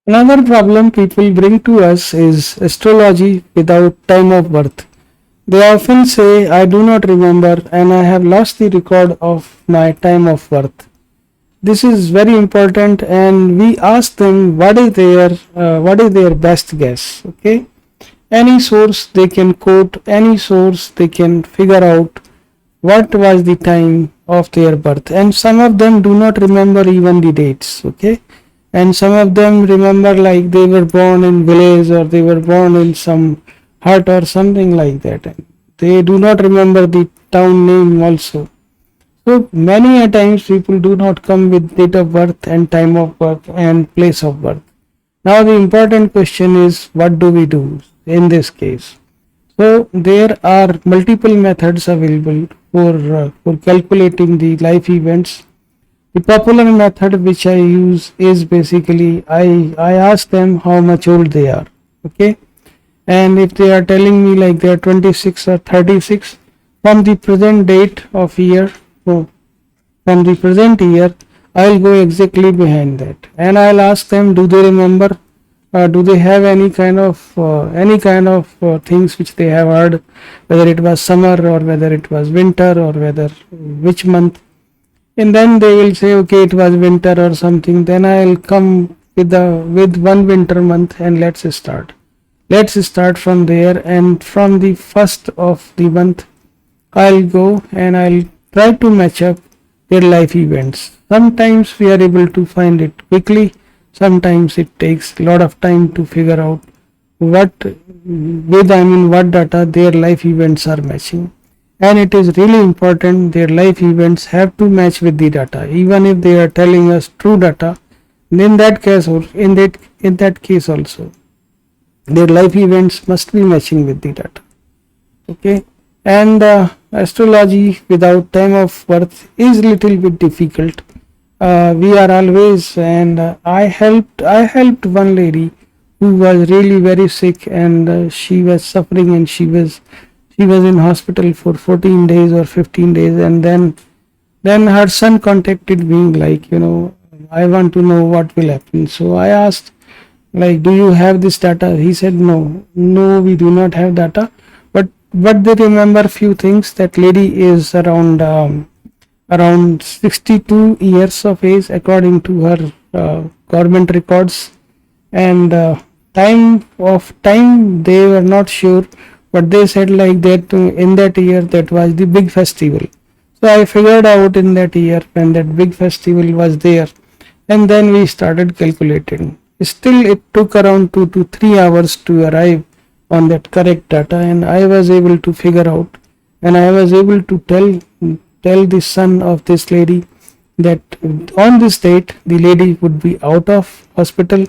Another problem people bring to us is astrology without time of birth. They often say, I do not remember and I have lost the record of my time of birth. This is very important, and we ask them what is their best guess. Okay, any source they can quote, any source they can figure out what was the time of their birth, and some of them do not remember even the dates. Okay, and some of them remember like they were born in village or they were born in some hut or something like that, and they do not remember the town name also. So many a times people do not come with date of birth and time of birth and place of birth. Now the important question is, what do we do in this case? So there are multiple methods available for calculating the life events. The popular method which I use is basically I ask them how much old they are. Okay, and if they are telling me like they are 26 or 36, from the present date of year, so from the present year, I'll go exactly behind that, and I'll ask them, do they remember? Do they have any kind of things which they have heard, whether it was summer or whether it was winter or whether which month? And then they will say, okay, it was winter or something. Then I'll come with one winter month, and let's start. Let's start from there, and from the first of the month, I'll go and I'll try to match up their life events. Sometimes we are able to find it quickly, sometimes it takes a lot of time to figure out what data their life events are matching. And it is really important their life events have to match with the data, even if they are telling us true data. In that case, or in that case also, their life events must be matching with the data. Okay, and astrology without time of birth is little bit difficult. We are always, and I helped one lady who was really very sick, and she was suffering, and she was in hospital for 14 days or 15 days, and then her son contacted me like, I want to know what will happen. So I asked, like, do you have this data? He said, no, we do not have data, but they remember few things. That lady is around 62 years of age according to her government records, and time they were not sure, but they said like that in that year that was the big festival. So I figured out in that year when that big festival was there, and then we started calculating. Still it took around 2 to 3 hours to arrive on that correct data, and I was able to figure out, and I was able to tell the son of this lady that on this date the lady would be out of hospital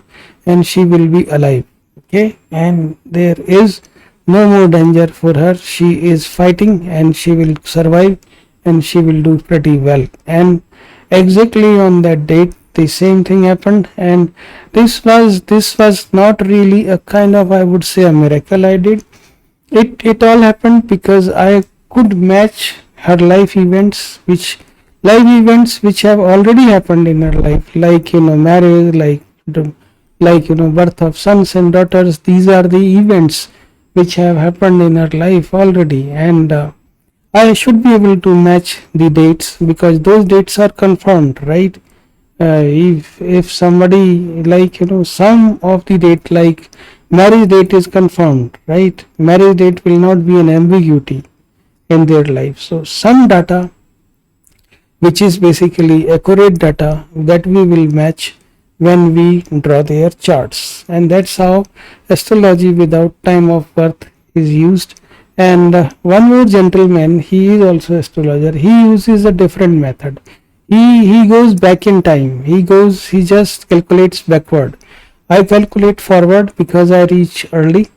and she will be alive. Okay, and there is no more danger for her. She is fighting and she will survive, and she will do pretty well. And exactly on that date the same thing happened, and this was not really a kind of, I would say, a miracle I did. It all happened because I could match her life events which have already happened in her life, like marriage, like birth of sons and daughters. These are the events which have happened in her life already, and I should be able to match the dates because those dates are confirmed, right? If somebody, like, some of the date, like marriage date, is confirmed, right? Marriage date will not be an ambiguity in their life. So some data which is basically accurate data that we will match when we draw their charts, and that's how astrology without time of birth is used. And one more gentleman, he is also astrologer, he uses a different method. He goes back in time. He just calculates backward. I calculate forward because I reach early,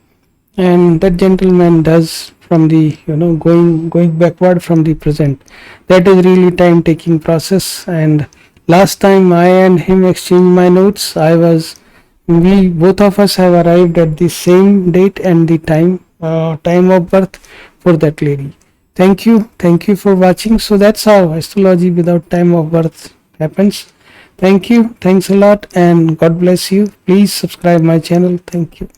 and that gentleman does from the, going backward from the present. That is really time taking process. And last time I and him exchanged my notes, we both of us have arrived at the same date and the time of birth for that lady. Thank you for watching. So that's how astrology without time of birth happens. Thank you. Thanks a lot and God bless you. Please subscribe my channel. Thank you.